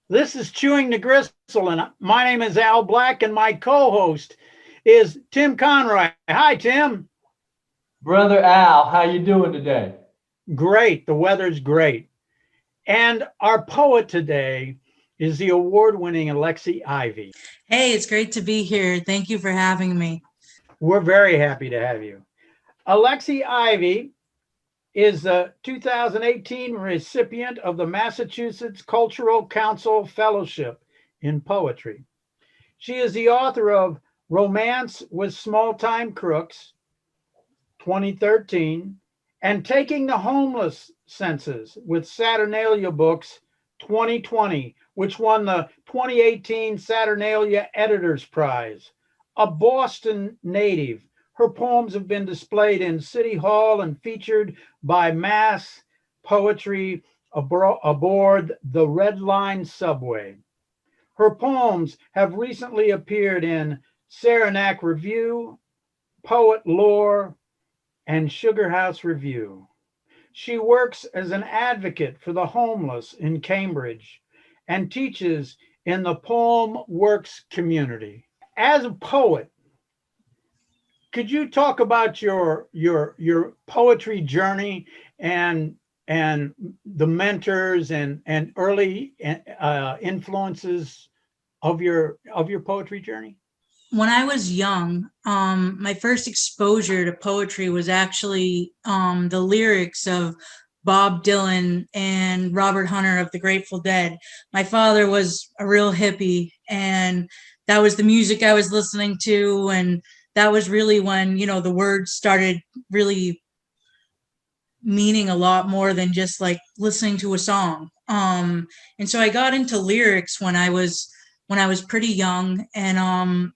This is Chewing the Gristle, and my name is Al Black, and my co-host is Tim Conroy. Hi, Tim. Brother Al, how you doing today? Great. The weather's great. And our poet today is the award-winning Alexis Ivy. Hey, it's great to be here. Thank you for having me. We're very happy to have you. Alexis Ivy is the 2018 recipient of the Massachusetts Cultural Council Fellowship in Poetry. She is the author of Romance with Small Time Crooks, 2013, and Taking the Homeless Census with Saturnalia Books, 2020, which won the 2018 Saturnalia Editors Prize. A Boston native, her poems have been displayed in City Hall and featured by Mass Poetry aboard the Red Line subway. Her poems have recently appeared in Saranac Review, Poet Lore, and Sugar House Review. She works as an advocate for the homeless in Cambridge and teaches in the Poem Works community. As a poet, could you talk about your poetry journey and the mentors and early influences of your poetry journey? When I was young, my first exposure to poetry was actually the lyrics of Bob Dylan and Robert Hunter of the Grateful Dead. My father was a real hippie, and that was the music I was listening to. And that was really when, the words started really meaning a lot more than just like listening to a song. And so I got into lyrics when I was pretty young. And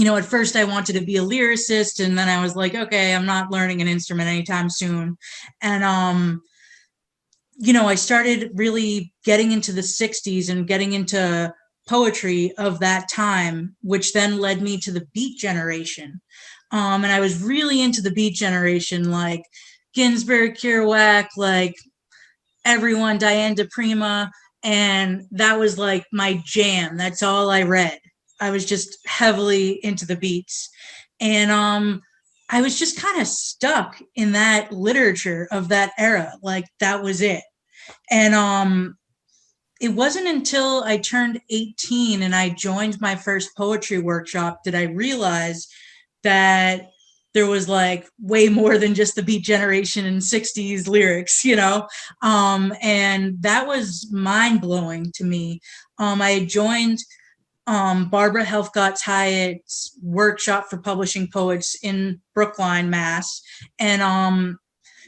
at first I wanted to be a lyricist, and then I was like, okay, I'm not learning an instrument anytime soon. And I started really getting into the 60s and getting into poetry of that time, which then led me to the Beat generation. And I was really into the Beat generation, like Ginsberg, Kerouac, like everyone, Diane, Prima. And that was like my jam. That's all I read. I was just heavily into the beats. And I was just kind of stuck in that literature of that era. Like that was it. And it wasn't until I turned 18 and I joined my first poetry workshop that I realized that there was like way more than just the Beat generation and 60s lyrics, and that was mind blowing to me. I had joined Barbara Helfgott-Hyett's workshop for publishing poets in Brookline, Mass. And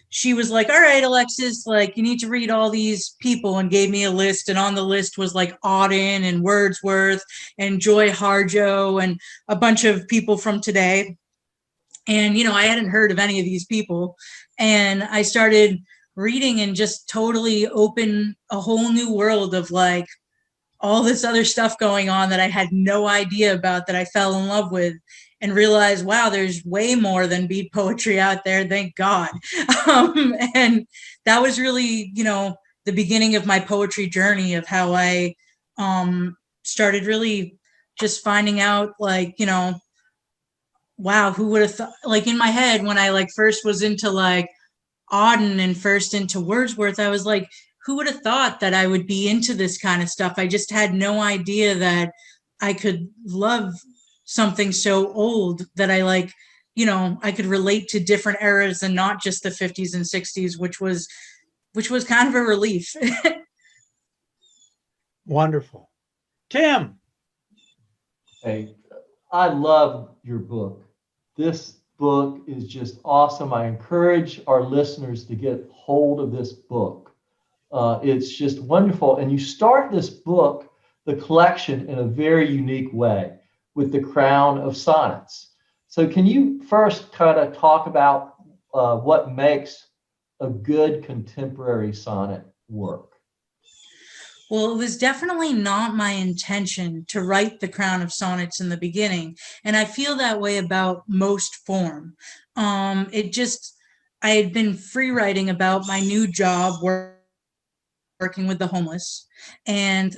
she was like, all right, Alexis, like you need to read all these people, and gave me a list. And on the list was like Auden and Woodsworth and Joy Harjo and a bunch of people from today. And, I hadn't heard of any of these people. And I started reading and just totally opened a whole new world of like all this other stuff going on that I had no idea about, that I fell in love with, and realized, wow, there's way more than beat poetry out there. Thank God. And that was really, the beginning of my poetry journey, of how I started really just finding out, like, wow, who would have thought, like in my head when I like first was into like Auden and first into Wordsworth, I was like, who would have thought that I would be into this kind of stuff? I just had no idea that I could love something so old, that I like, I could relate to different eras and not just the 50s and 60s, which was kind of a relief. Wonderful. Tim. Hey, I love your book. This book is just awesome. I encourage our listeners to get hold of this book. It's just wonderful. And you start this book, the collection, in a very unique way with the Crown of Sonnets. So can you first kind of talk about what makes a good contemporary sonnet work? Well, it was definitely not my intention to write the Crown of Sonnets in the beginning. And I feel that way about most form. I had been free writing about my new job, working with the homeless. And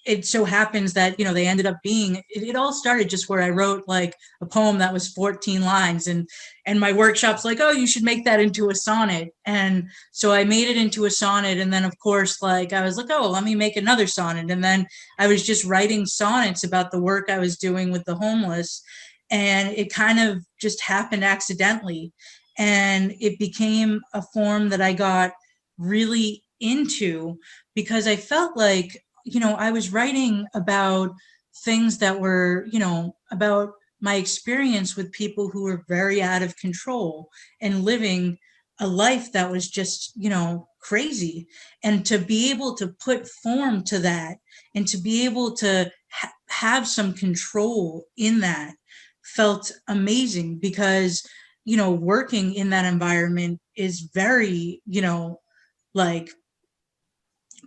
it so happens that, they ended up being, it all started just where I wrote like a poem that was 14 lines, and my workshop's like, oh, you should make that into a sonnet. And so I made it into a sonnet. And then of course, like, I was like, oh, let me make another sonnet. And then I was just writing sonnets about the work I was doing with the homeless. And it kind of just happened accidentally. And it became a form that I got really into because I felt like, I was writing about things that were, about my experience with people who were very out of control and living a life that was just, crazy. And to be able to put form to that and to be able to have some control in that felt amazing because, working in that environment is very, like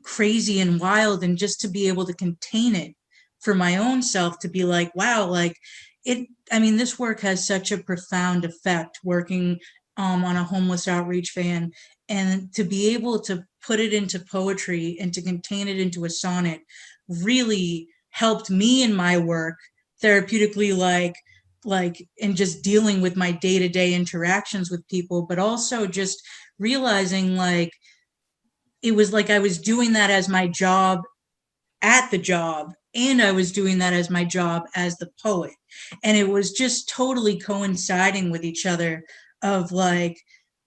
crazy and wild. And just to be able to contain it for my own self, to be like, wow, like this work has such a profound effect working on a homeless outreach van, and to be able to put it into poetry and to contain it into a sonnet really helped me in my work therapeutically, like in just dealing with my day-to-day interactions with people, but also just realizing like it was like I was doing that as my job at the job, and I was doing that as my job as the poet. And it was just totally coinciding with each other of like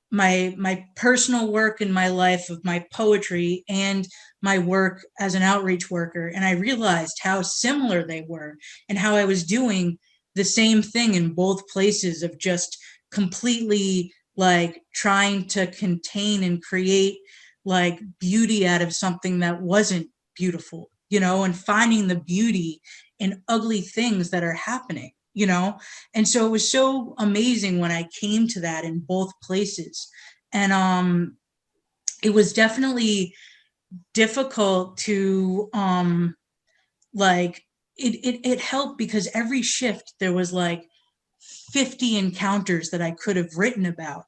my personal work in my life of my poetry and my work as an outreach worker. And I realized how similar they were and how I was doing the same thing in both places of just completely like trying to contain and create like beauty out of something that wasn't beautiful, and finding the beauty in ugly things that are happening, and so it was so amazing when I came to that in both places. And it was definitely difficult to like it helped because every shift there was like 50 encounters that I could have written about,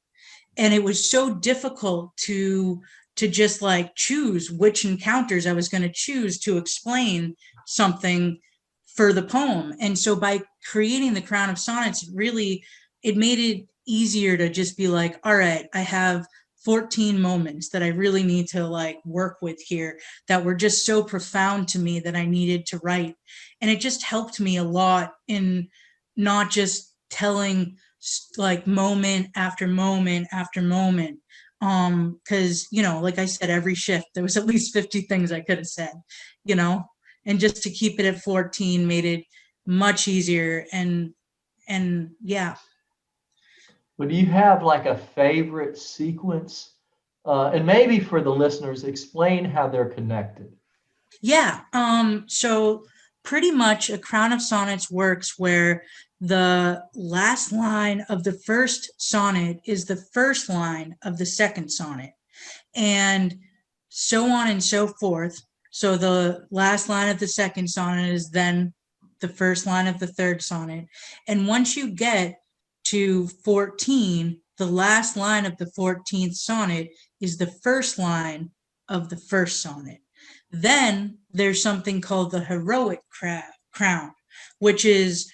and it was so difficult to just like choose which encounters I was going to choose to explain something for the poem. And so by creating the Crown of Sonnets, it made it easier to just be like, all right, I have 14 moments that I really need to like work with here that were just so profound to me that I needed to write. And it just helped me a lot in not just telling like moment after moment after moment, because like I said, every shift there was at least 50 things I could have said, and just to keep it at 14 made it much easier. And yeah. But do you have like a favorite sequence? And maybe for the listeners, explain how they're connected. Yeah. So pretty much a Crown of Sonnets works where the last line of the first sonnet is the first line of the second sonnet, and so on and so forth. So the last line of the second sonnet is then the first line of the third sonnet. And once you get to 14, the last line of the 14th sonnet is the first line of the first sonnet. Then there's something called the heroic crown, which is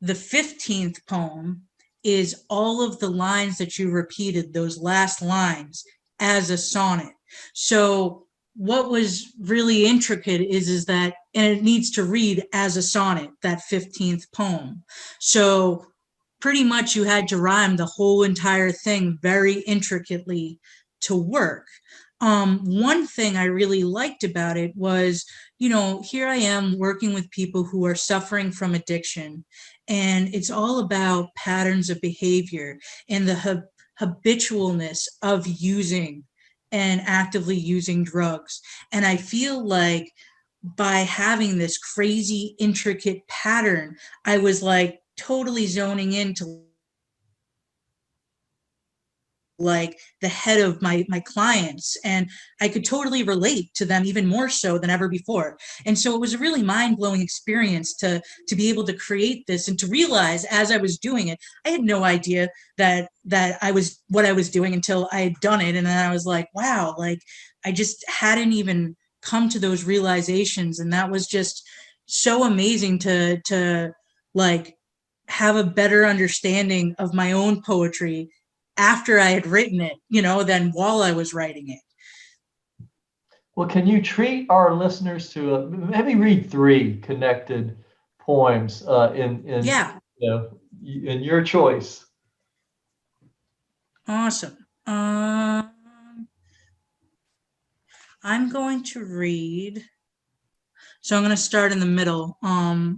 the 15th poem, is all of the lines that you repeated, those last lines, as a sonnet. So what was really intricate is that, and it needs to read as a sonnet, that 15th poem. So pretty much you had to rhyme the whole entire thing very intricately to work. One thing I really liked about it was, here I am working with people who are suffering from addiction, and it's all about patterns of behavior and the habitualness of using and actively using drugs. And I feel like by having this crazy, intricate pattern, I was like totally zoning into like the head of my clients, and I could totally relate to them even more so than ever before. And so it was a really mind-blowing experience to be able to create this and to realize as I was doing it, I had no idea that I was what I was doing until I had done it. And then I was like, wow, like I just hadn't even come to those realizations. And that was just so amazing to like have a better understanding of my own poetry after I had written it, than while I was writing it. Well, can you treat our listeners to maybe read 3 connected poems Yeah. In your choice? Awesome. I'm going to read. So I'm going to start in the middle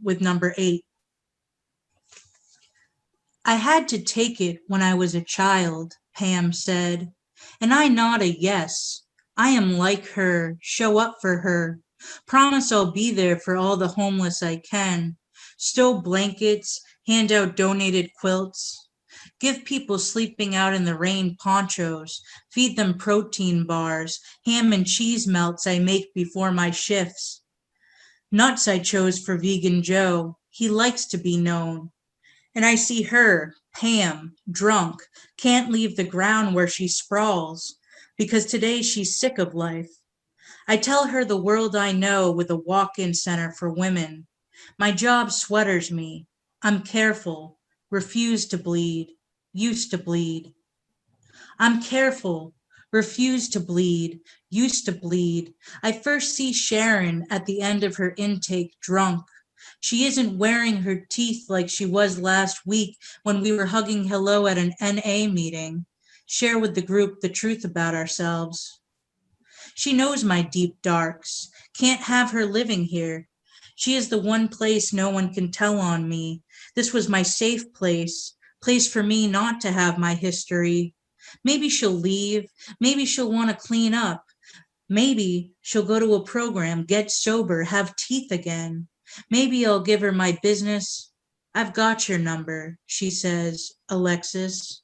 with number 8. I had to take it when I was a child, Pam said, and I nod a yes. I am like her, show up for her. Promise I'll be there for all the homeless I can. Stow blankets, hand out donated quilts. Give people sleeping out in the rain ponchos. Feed them protein bars, ham and cheese melts I make before my shifts. Nuts I chose for Vegan Joe. He likes to be known. And I see her, Pam, drunk, can't leave the ground where she sprawls, because today she's sick of life. I tell her the world I know with a walk-in center for women. My job sweaters me. I'm careful, refuse to bleed, used to bleed. I'm careful, refuse to bleed, used to bleed. I first see Sharon at the end of her intake drunk. She isn't wearing her teeth like she was last week when we were hugging hello at an NA meeting. Share with the group the truth about ourselves. She knows my deep darks. Can't have her living here. She is the one place no one can tell on me. This was my safe place for me not to have my history. Maybe she'll leave. Maybe she'll want to clean up. Maybe she'll go to a program, get sober, have teeth again. Maybe I'll give her my business. I've got your number, she says, Alexis.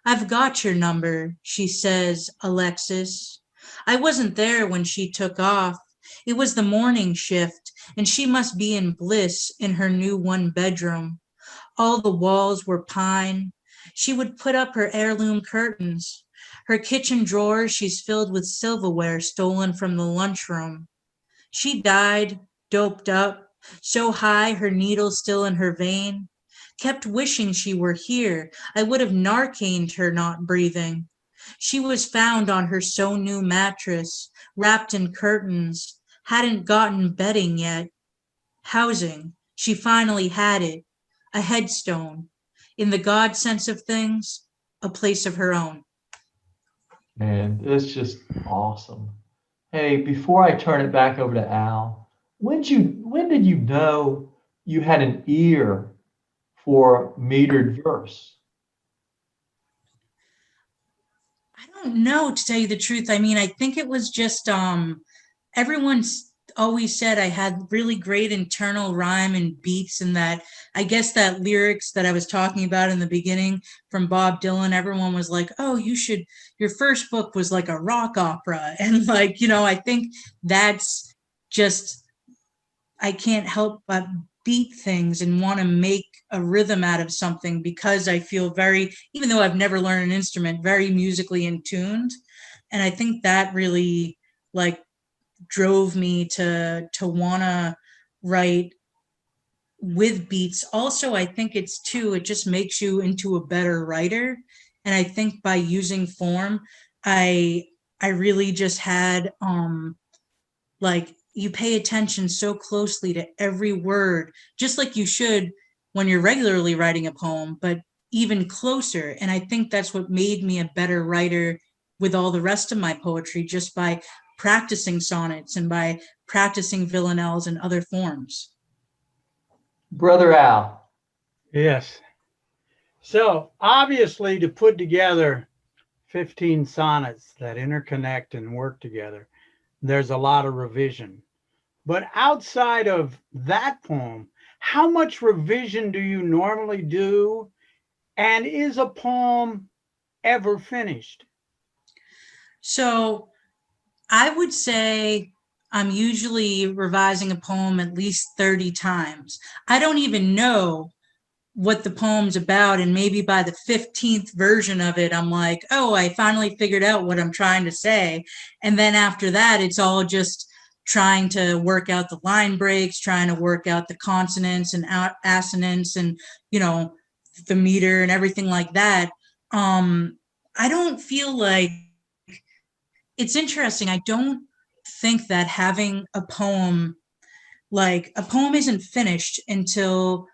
I've got your number, she says, Alexis. I wasn't there when she took off. It was the morning shift, and she must be in bliss in her new 1-bedroom. All the walls were pine. She would put up her heirloom curtains. Her kitchen drawers she's filled with silverware stolen from the lunchroom. She died, doped up, so high her needle still in her vein. Kept wishing she were here. I would have Narcaned her not breathing. She was found on her so-new mattress, wrapped in curtains, hadn't gotten bedding yet. Housing, she finally had it, a headstone. In the God sense of things, a place of her own. Man, it's just awesome. Hey, before I turn it back over to Al, when did you know you had an ear for metered verse? I don't know, to tell you the truth. I mean, I think it was just everyone's always said I had really great internal rhyme and beats, and that I guess that lyrics that I was talking about in the beginning from Bob Dylan, everyone was like, oh, your first book was like a rock opera. And like, I think that's just, I can't help but beat things and want to make a rhythm out of something, because I feel very, even though I've never learned an instrument, very musically in tuned. And I think that really like drove me to want to write with beats. Also, I think it just makes you into a better writer. And I think by using form, I really just had like, you pay attention so closely to every word, just like you should when you're regularly writing a poem, but even closer. And I think that's what made me a better writer with all the rest of my poetry, just by practicing sonnets and by practicing villanelles and other forms. Brother Al. Yes. So obviously, to put together 15 sonnets that interconnect and work together, there's a lot of revision. But outside of that poem, how much revision do you normally do? And is a poem ever finished? So I would say I'm usually revising a poem at least 30 times. I don't even know what the poem's about, and maybe by the 15th version of it, I'm like, oh, I finally figured out what I'm trying to say. And then after that, it's all just trying to work out the line breaks, trying to work out the consonants and assonance and, the meter and everything like that. I don't feel like, it's interesting. I don't think that having a poem isn't finished until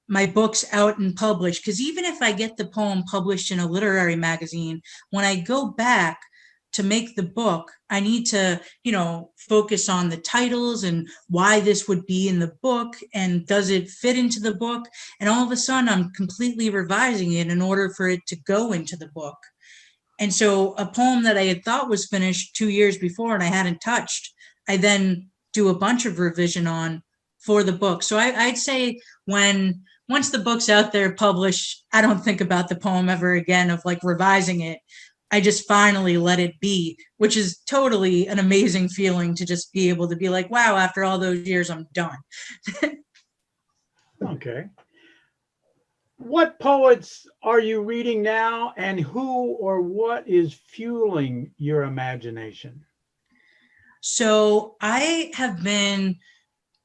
my book's out and published. Because even if I get the poem published in a literary magazine, when I go back to make the book, I need to, focus on the titles and why this would be in the book and does it fit into the book. And all of a sudden, I'm completely revising it in order for it to go into the book. And so a poem that I had thought was finished 2 years before and I hadn't touched, I then do a bunch of revision on for the book. So I'd say once the book's out there published, I don't think about the poem ever again of like revising it. I just finally let it be, which is totally an amazing feeling to just be able to be like, wow, after all those years, I'm done. Okay. What poets are you reading now, and who or what is fueling your imagination? So I have been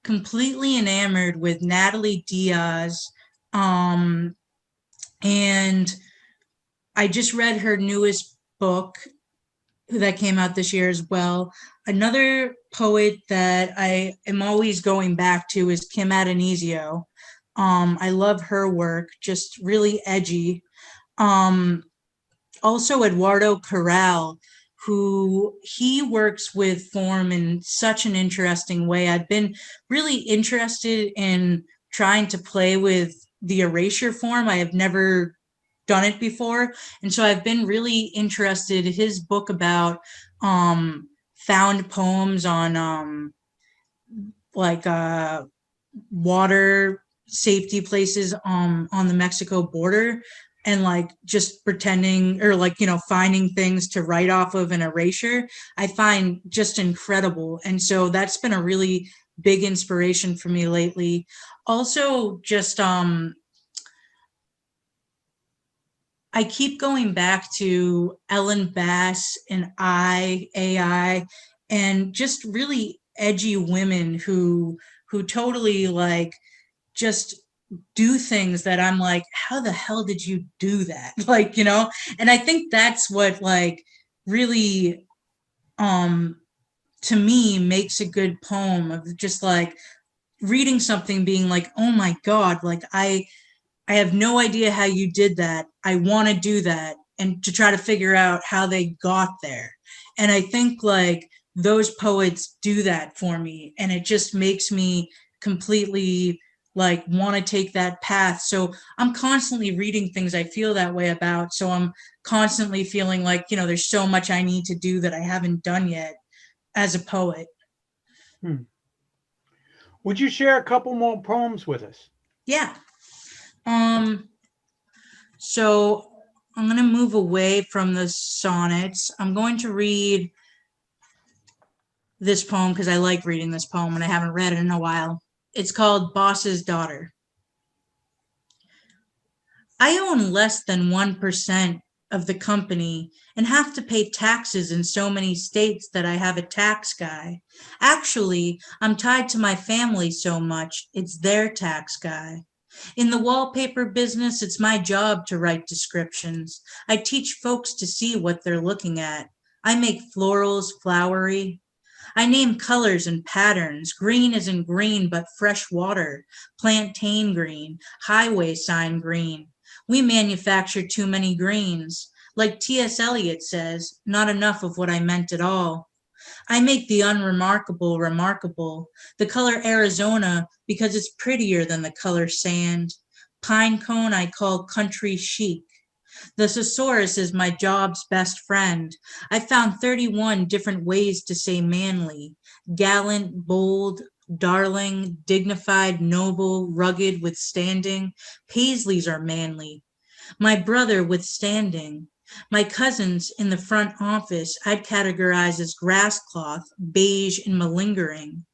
completely enamored with Natalie Diaz. And I just read her newest book that came out this year as well. Another poet that I am always going back to is Kim Adonisio. I love her work, just really edgy. Also Eduardo Corral, who he works with form in such an interesting way. I've been really interested in trying to play with the erasure form. I have never done it before. And so I've been really interested in his book about found poems on water safety places on the Mexico border, and like just pretending or finding things to write off of an erasure, I find just incredible. And so that's been a really big inspiration for me lately. Also, just I keep going back to Ellen Bass and AI, and just really edgy women who totally like just do things that I'm like, how the hell did you do that? And I think that's what like really to me makes a good poem, of just like reading something being like, oh my God, like I have no idea how you did that. I want to do that, and to try to figure out how they got there. And I think like those poets do that for me, and it just makes me completely like want to take that path. So I'm constantly reading things I feel that way about. So I'm constantly feeling like, there's so much I need to do that I haven't done yet as a poet. Would you share a couple more poems with us? Yeah. So I'm going to move away from the sonnets. I'm going to read this poem because I like reading this poem and I haven't read it in a while. It's called Boss's Daughter. I own less than 1% of the company and have to pay taxes in so many states that I have a tax guy. Actually, I'm tied to my family so much, it's their tax guy. In the wallpaper business, it's my job to write descriptions. I teach folks to see what they're looking at. I make florals flowery. I name colors and patterns. Green isn't green, but fresh water. Plantain green, highway sign green. We manufacture too many greens. Like T.S. Eliot says, not enough of what I meant at all. I make the unremarkable remarkable, the color Arizona because it's prettier than the color sand. Pine cone I call country chic. The thesaurus is my job's best friend. I found 31 different ways to say manly, gallant, bold, darling, dignified, noble, rugged, withstanding. Paisleys are manly. My brother withstanding. My cousins in the front office I'd categorize as grass cloth, beige, and malingering.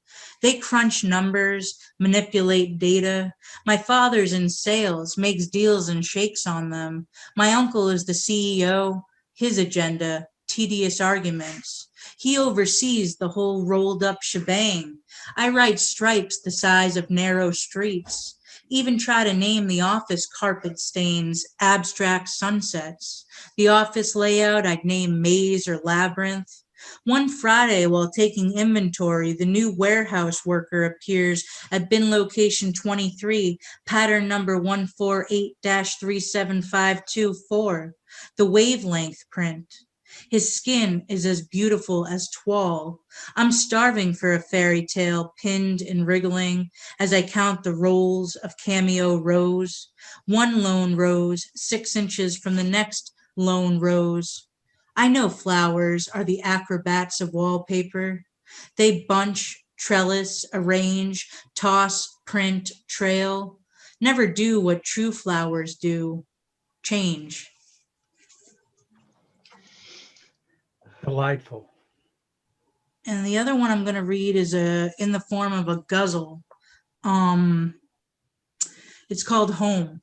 They crunch numbers, manipulate data. My father's in sales, makes deals and shakes on them. My uncle is the CEO, his agenda, tedious arguments. He oversees the whole rolled up shebang. I write stripes the size of narrow streets. Even try to name the office carpet stains, abstract sunsets. The office layout I'd name maze or labyrinth. One Friday, while taking inventory, the new warehouse worker appears at bin location 23, pattern number 148-37524, the wavelength print. His skin is as beautiful as toile. I'm starving for a fairy tale pinned and wriggling as I count the rolls of cameo rose. One lone rose, 6 inches from the next lone rose. I know flowers are the acrobats of wallpaper. They bunch, trellis, arrange, toss, print, trail. Never do what true flowers do, change. Delightful. And the other one I'm going to read is in the form of a guzzle. It's called Home.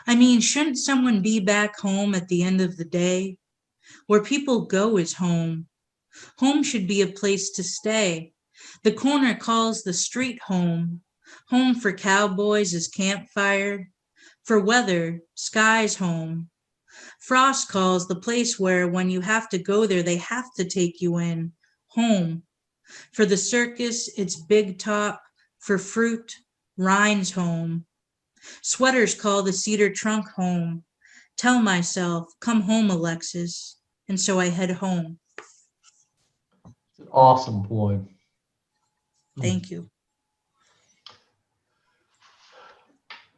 I mean, shouldn't someone be back home at the end of the day? Where people go is home. Home should be a place to stay. The corner calls the street home. Home for cowboys is campfire. For weather, sky's home. Frost calls the place where when you have to go there, they have to take you in, home. For the circus, it's Big Top. For fruit, Rhine's home. Sweaters call the cedar trunk home. Tell myself, come home, Alexis. And so I head home. It's an awesome poem. Thank you.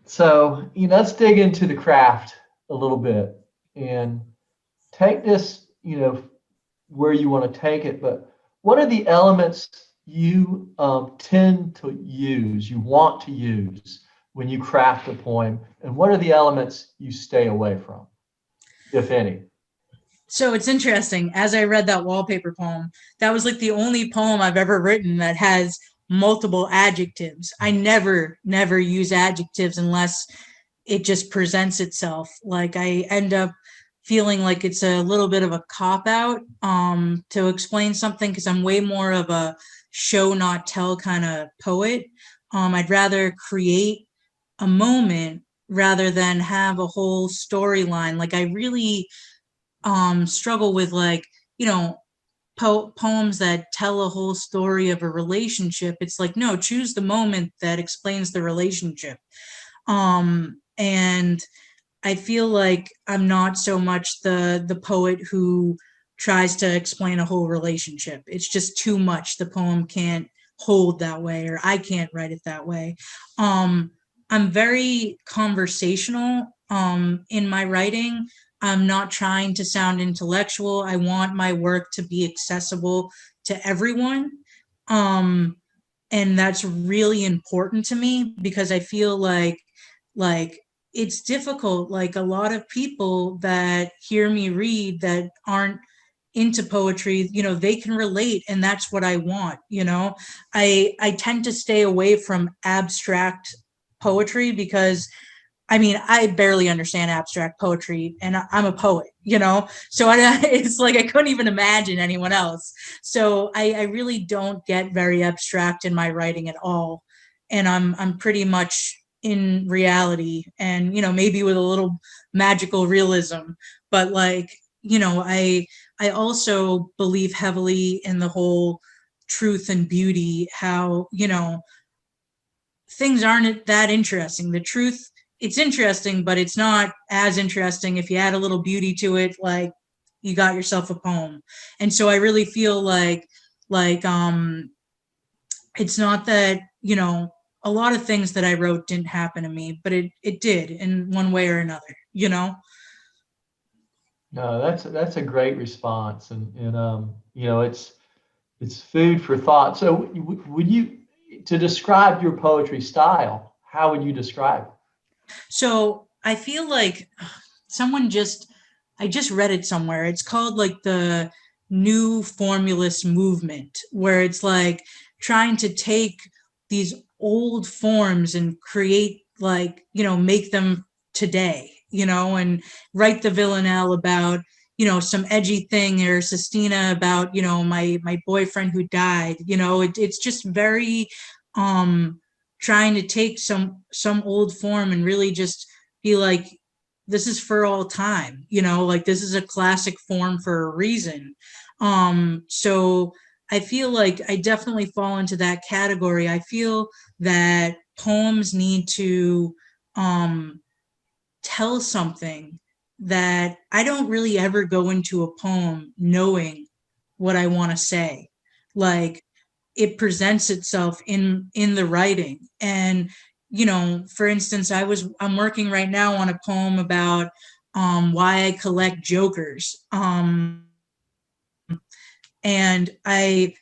So, let's dig into the craft a little bit and take this, where you want to take it. But what are the elements you tend to use, you want to use when you craft a poem? And what are the elements you stay away from, if any? So it's interesting. As I read that wallpaper poem, that was like the only poem I've ever written that has multiple adjectives. I never use adjectives unless it just presents itself. Like I end up feeling like it's a little bit of a cop-out to explain something, because I'm way more of a show not tell kind of poet. I'd rather create a moment rather than have a whole storyline. Like I really struggle with poems that tell a whole story of a relationship. It's like, no, choose the moment that explains the relationship. And I feel like I'm not so much the poet who tries to explain a whole relationship. It's just too much. The poem can't hold that way, or I can't write it that way. I'm very conversational in my writing. I'm not trying to sound intellectual. I want my work to be accessible to everyone. And that's really important to me, because I feel like it's difficult. Like a lot of people that hear me read that aren't into poetry, they can relate, and that's what I want. I tend to stay away from abstract poetry because I barely understand abstract poetry, and I'm a poet, so it's like I couldn't even imagine anyone else. So I really don't get very abstract in my writing at all. And I'm pretty much in reality, and, maybe with a little magical realism. But I also believe heavily in the whole truth and beauty, how, things aren't that interesting. The truth, it's interesting, but it's not as interesting if you add a little beauty to it. Like, you got yourself a poem. And so I really feel like it's not that, a lot of things that I wrote didn't happen to me, but it did in one way or another, No, that's a great response. And it's food for thought. So would you, to describe your poetry style, how would you describe it? So I feel like I just read it somewhere. It's called like the new formulist movement, where it's like trying to take these old forms and create, like, make them today, and write the villanelle about, some edgy thing, or Sestina about, my boyfriend who died. It's just very trying to take some old form and really just be like, this is for all time, like this is a classic form for a reason. So I feel like I definitely fall into that category. I feel that poems need to tell something, that I don't really ever go into a poem knowing what I want to say. Like, it presents itself in the writing. And for instance, I'm working right now on a poem about why I collect jokers. And I,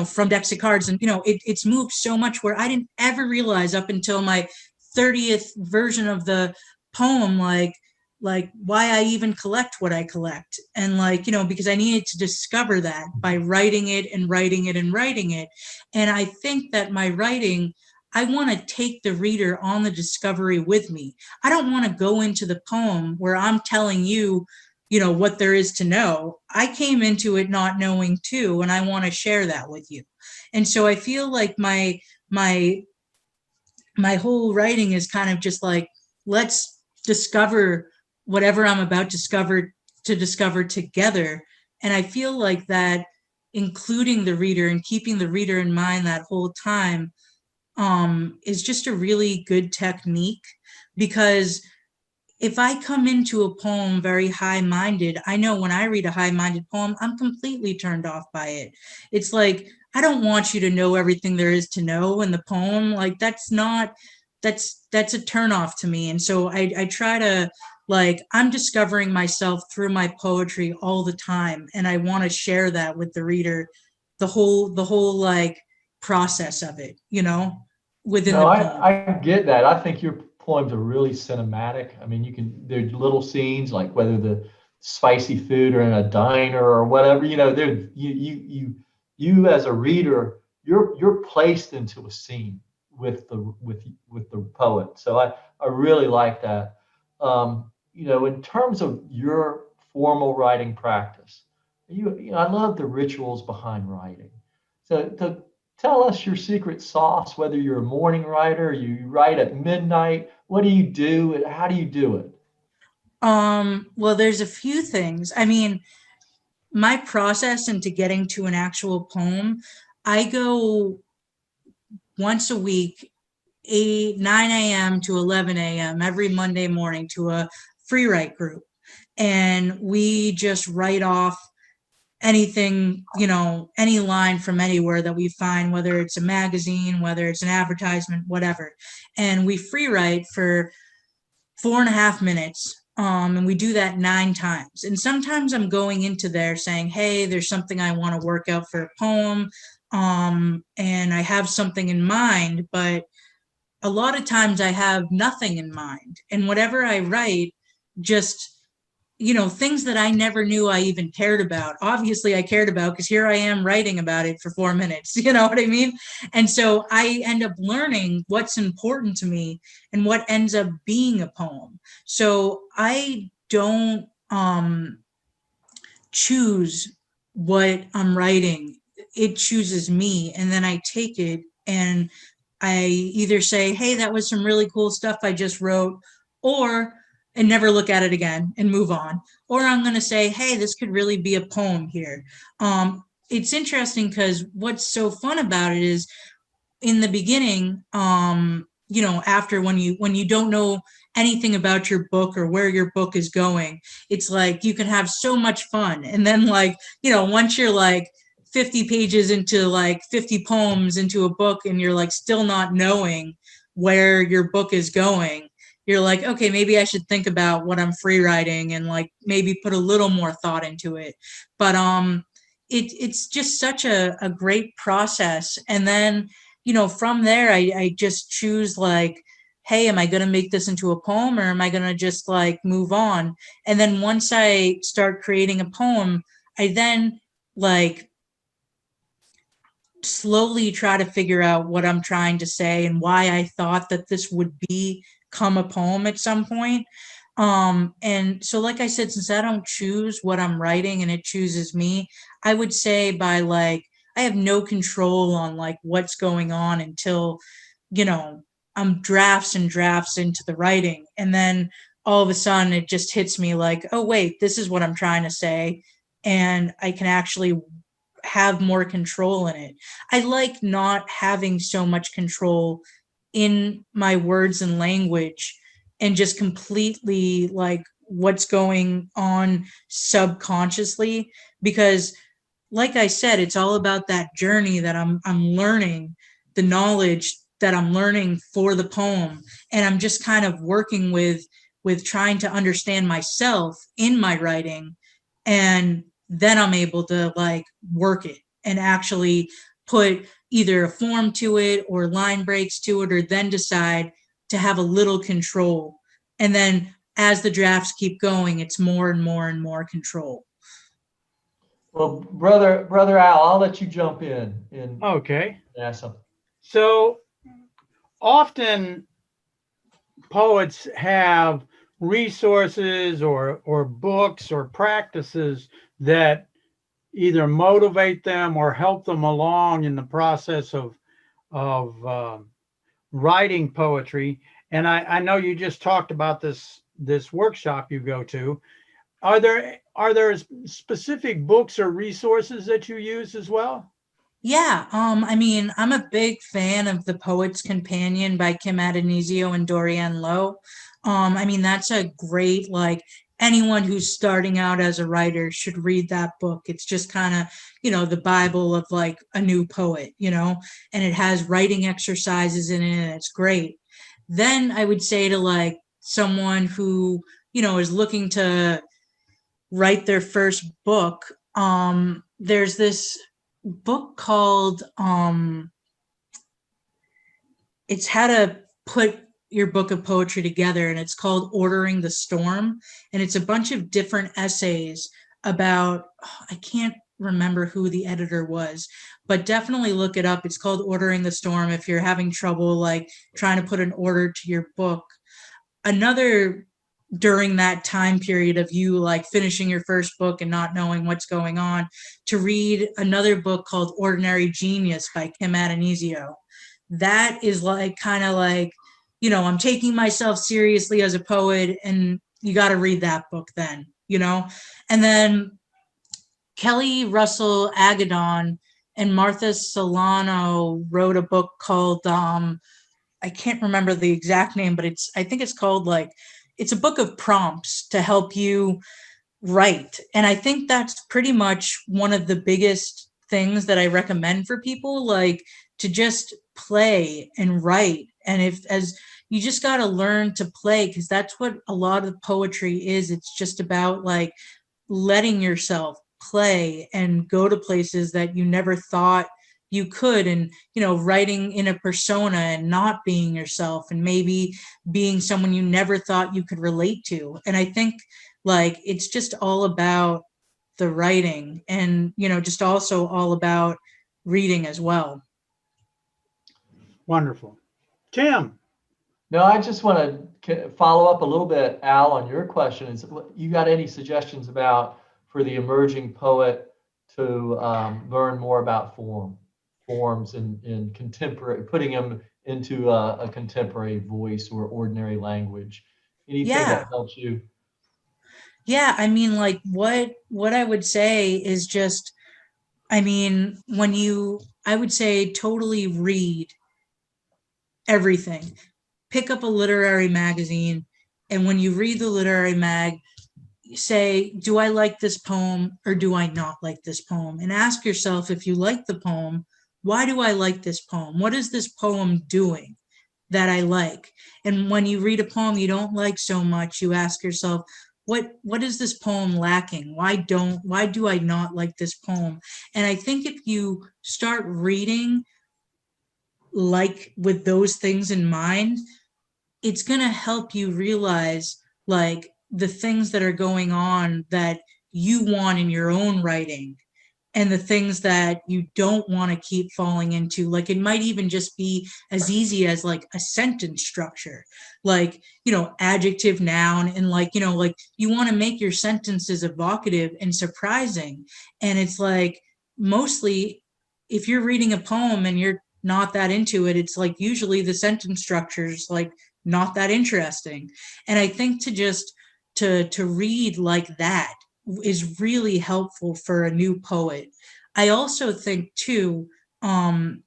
from decks of cards, and it's moved so much where I didn't ever realize up until my 30th version of the poem, like why I even collect what I collect. And because I needed to discover that by writing it and writing it and writing it. And I think that my writing, I want to take the reader on the discovery with me. I don't want to go into the poem where I'm telling you, what there is to know. I came into it not knowing too, and I want to share that with you. And so I feel like my whole writing is kind of just like, let's discover whatever I'm about to discover together. And I feel like that, including the reader and keeping the reader in mind that whole time, is just a really good technique. Because if I come into a poem very high-minded, I know when I read a high-minded poem, I'm completely turned off by it. It's like, I don't want you to know everything there is to know in the poem. Like, that's a turnoff to me. And so I try to, like, I'm discovering myself through my poetry all the time. And I want to share that with the reader, the whole like process of it, within No, the poem. I get that. I think your poems are really cinematic. I mean, there's little scenes, like whether the spicy food or in a diner or whatever, there you as a reader, you're placed into a scene with the poet. So I really like that. In terms of your formal writing practice, I love the rituals behind writing. So tell us your secret sauce, whether you're a morning writer, you write at midnight. What do you do? And how do you do it? Well, there's a few things. I mean, my process into getting to an actual poem, I go once a week, 9 a.m. to 11 a.m. every Monday morning to a free write group. And we just write off anything, any line from anywhere that we find, whether it's a magazine, whether it's an advertisement, whatever. And we free write for 4.5 minutes. And we do that 9 times. And sometimes I'm going into there saying, hey, there's something I want to work out for a poem. And I have something in mind, but a lot of times I have nothing in mind. And whatever I write, just, things that I never knew I even cared about. Obviously I cared about, because here I am writing about it for 4 minutes, you know what I mean? And so I end up learning what's important to me and what ends up being a poem. So I don't choose what I'm writing. It chooses me, and then I take it and I either say, hey, that was some really cool stuff I just wrote, and never look at it again and move on. Or I'm going to say, hey, this could really be a poem here. It's interesting because what's so fun about it is, in the beginning, after when you don't know anything about your book or where your book is going, it's like you can have so much fun. And then, like, once you're like 50 pages into, like 50 poems into a book, and you're like still not knowing where your book is going, you're like, okay, maybe I should think about what I'm free writing and like maybe put a little more thought into it. But it's just such a great process. And then, from there, I just choose, like, hey, am I going to make this into a poem, or am I going to just like move on? And then once I start creating a poem, I then, like, slowly try to figure out what I'm trying to say and why I thought that this would become a poem at some point. And so, like I said, since I don't choose what I'm writing and it chooses me, I would say by like, I have no control on like what's going on until, you know, I'm drafts and drafts into the writing. And then all of a sudden it just hits me like, oh, wait, this is what I'm trying to say. And I can actually have more control in it. I like not having so much control in my words and language and just completely like what's going on subconsciously, because like I said, it's all about that journey that I'm learning, the knowledge that I'm learning for the poem, and I'm just kind of working with trying to understand myself in my writing, and then I'm able to like work it and actually put either a form to it or line breaks to it, or then decide to have a little control. And then as the drafts keep going, it's more and more and more control. Well, brother Al, I'll let you jump in and Okay. ask something. So often poets have resources or books or practices that either motivate them or help them along in the process of writing poetry. And I know you just talked about this workshop you go to. Are there specific books or resources that you use as well? Yeah, I mean, I'm a big fan of The Poet's Companion by Kim Adenizio and Dorian Lowe. I mean, that's a great, like, anyone who's starting out as a writer should read that book. It's just kind of, the Bible of like a new poet, and it has writing exercises in it, and it's great. Then I would say to like someone who, is looking to write their first book, there's this book called it's how to put your book of poetry together, and it's called Ordering the Storm, and it's a bunch of different essays about, I can't remember who the editor was, but definitely look it up. It's called Ordering the Storm if you're having trouble like trying to put an order to your book. Another, during that time period of you like finishing your first book and not knowing what's going on, to read another book called Ordinary Genius by Kim Adenizio. That is like kind of like, I'm taking myself seriously as a poet, and you got to read that book then. And then Kelly Russell Agadon and Martha Solano wrote a book called I can't remember the exact name, but I think it's called like, it's a book of prompts to help you write. And I think that's pretty much one of the biggest things that I recommend for people, like to just play and write. And as you just got to learn to play, because that's what a lot of poetry is. It's just about like letting yourself play and go to places that you never thought you could, and writing in a persona and not being yourself, and maybe being someone you never thought you could relate to. And I think like it's just all about the writing, and just also all about reading as well. Wonderful. Tim. No, I just want to follow up a little bit, Al, on your question. Is you got any suggestions about for the emerging poet to learn more about forms in contemporary, putting them into a contemporary voice or ordinary language? Anything Yeah. that helps you? Yeah, I mean, like what I would say is just, I mean, I would say totally read everything. Pick up a literary magazine, and when you read the literary mag, say, do I like this poem or do I not like this poem? And ask yourself, if you like the poem, why do I like this poem? What is this poem doing that I like? And when you read a poem you don't like so much, you ask yourself, what is this poem lacking? Why do I not like this poem? And I think if you start reading like with those things in mind, it's going to help you realize like the things that are going on that you want in your own writing, and the things that you don't want to keep falling into. Like it might even just be as easy as like a sentence structure, like, adjective, noun, and like, like you want to make your sentences evocative and surprising. And it's like, mostly if you're reading a poem and you're not that into it, it's like usually the sentence structure is like not that interesting. And I think to just to read like that is really helpful for a new poet. I also think too, um,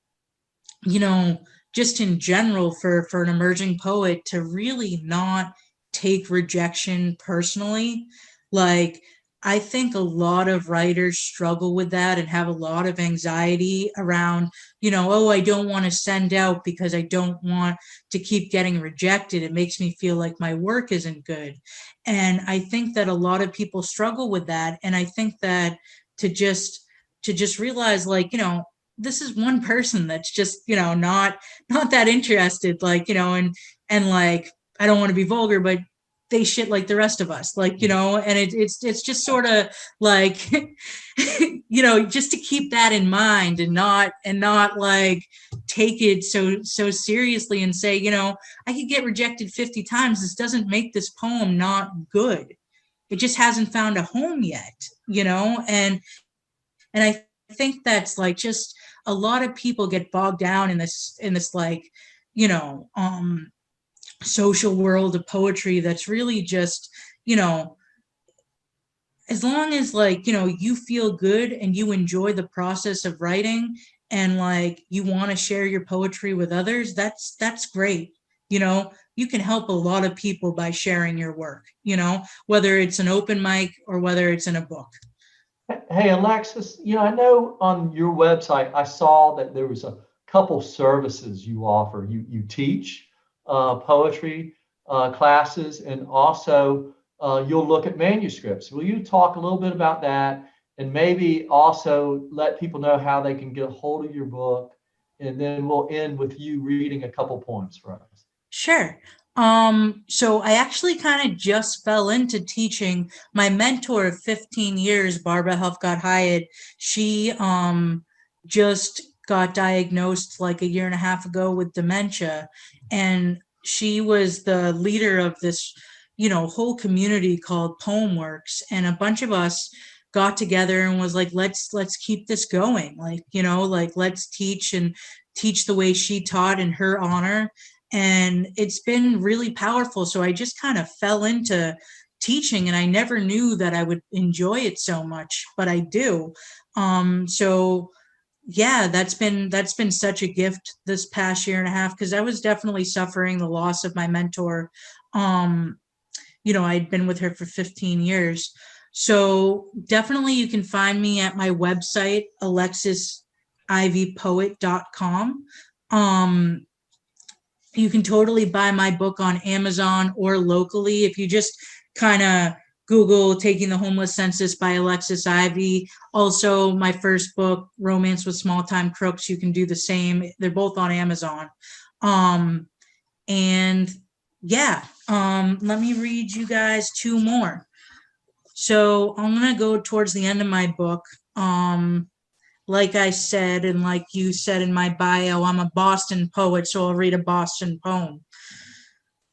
you know, just in general for an emerging poet to really not take rejection personally. Like I think a lot of writers struggle with that and have a lot of anxiety around, oh, I don't want to send out because I don't want to keep getting rejected. It makes me feel like my work isn't good. And I think that a lot of people struggle with that. And I think that to just realize, like, this is one person that's just, not that interested, like, and like, I don't want to be vulgar, but they shit like the rest of us, like, and it's just sort of like, just to keep that in mind and not like take it so seriously and say, I could get rejected 50 times. This doesn't make this poem not good. It just hasn't found a home yet, and I think that's like just a lot of people get bogged down in this like, you know, um, social world of poetry that's really just, as long as like, you feel good and you enjoy the process of writing and like you want to share your poetry with others, that's great. You can help a lot of people by sharing your work, whether it's an open mic or whether it's in a book. Hey, Alexis, I know on your website, I saw that there was a couple services you offer. You teach poetry classes, and also you'll look at manuscripts. Will you talk a little bit about that, and maybe also let people know how they can get a hold of your book? And then we'll end with you reading a couple poems for us. Sure. So I actually kind of just fell into teaching. My mentor of 15 years, Barbara Helfgott-Hyett, she just got diagnosed like a year and a half ago with dementia. And she was the leader of this, whole community called Poemworks. And a bunch of us got together and was like, let's keep this going. Like, like let's teach and teach the way she taught in her honor. And it's been really powerful. So I just kind of fell into teaching, and I never knew that I would enjoy it so much, but I do. So yeah, that's been such a gift this past year and a half, because I was definitely suffering the loss of my mentor. I'd been with her for 15 years. So definitely you can find me at my website, alexisivypoet.com. You can totally buy my book on Amazon or locally. If you just kind of Google Taking the Homeless Census by Alexis Ivy. Also, my first book, Romance with Small Time Crooks, you can do the same. They're both on Amazon. And yeah, let me read you guys two more. So I'm going to go towards the end of my book. Like I said, and like you said in my bio, I'm a Boston poet, so I'll read a Boston poem.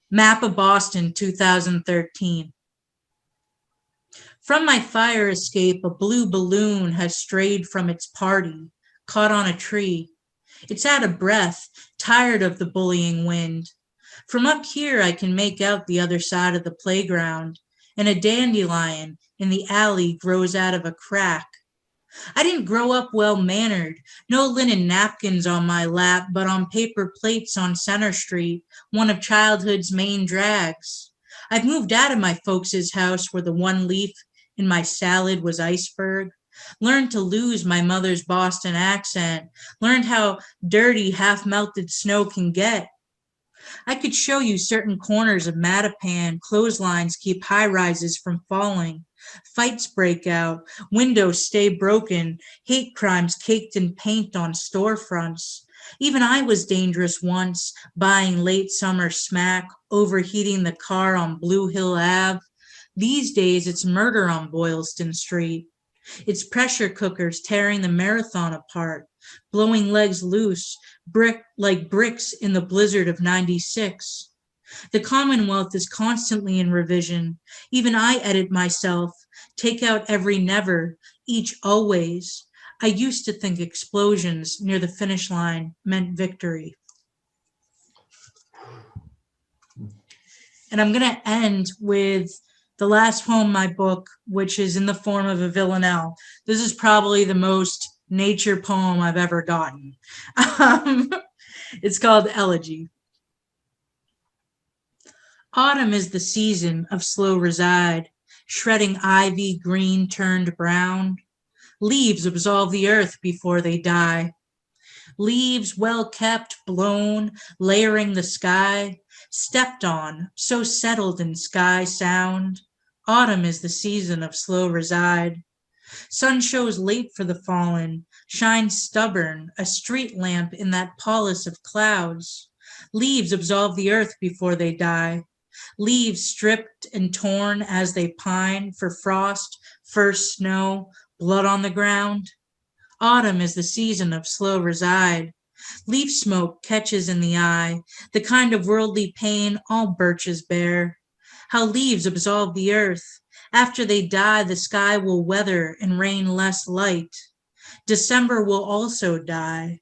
Map of Boston, 2013. From my fire escape, a blue balloon has strayed from its party, caught on a tree. It's out of breath, tired of the bullying wind. From up here, I can make out the other side of the playground, and a dandelion in the alley grows out of a crack. I didn't grow up well-mannered, no linen napkins on my lap, but on paper plates on Center Street, one of childhood's main drags. I've moved out of my folks' house where the one leaf in my salad was iceberg, learned to lose my mother's Boston accent, learned how dirty half-melted snow can get. I could show you certain corners of Mattapan. Clotheslines keep high-rises from falling. Fights break out. Windows stay broken. Hate crimes caked in paint on storefronts. Even I was dangerous once, buying late summer smack, overheating the car on Blue Hill Ave. These days, it's murder on Boylston Street. Its pressure cookers tearing the marathon apart, blowing legs loose, like bricks in the blizzard of 96. The Commonwealth is constantly in revision. Even I edit myself, take out every never, each always. I used to think explosions near the finish line meant victory. And I'm going to end with the last poem in my book, which is in the form of a villanelle. This is probably the most nature poem I've ever gotten. It's called Elegy. Autumn is the season of slow reside, shredding ivy green turned brown. Leaves absolve the earth before they die. Leaves well kept, blown, layering the sky, stepped on, so settled in sky sound. Autumn is the season of slow reside. Sun shows late for the fallen, shines stubborn, a street lamp in that polis of clouds. Leaves absolve the earth before they die. Leaves stripped and torn as they pine for frost, first snow, blood on the ground. Autumn is the season of slow reside. Leaf smoke catches in the eye, the kind of worldly pain all birches bear. How leaves absolve the earth. After they die, the sky will weather and rain less light. December will also die.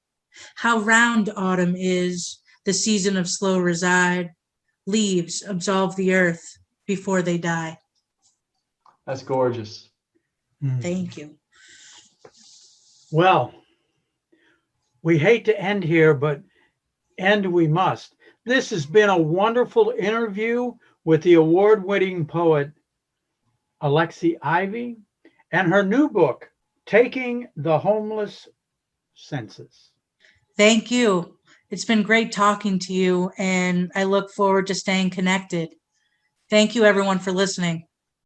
How round autumn is, the season of slow reside. Leaves absolve the earth before they die. That's gorgeous. Thank you. Well, we hate to end here, but end we must. This has been a wonderful interview with the award-winning poet Alexis Ivy and her new book, Taking the Homeless Census. Thank you. It's been great talking to you, and I look forward to staying connected. Thank you, everyone, for listening.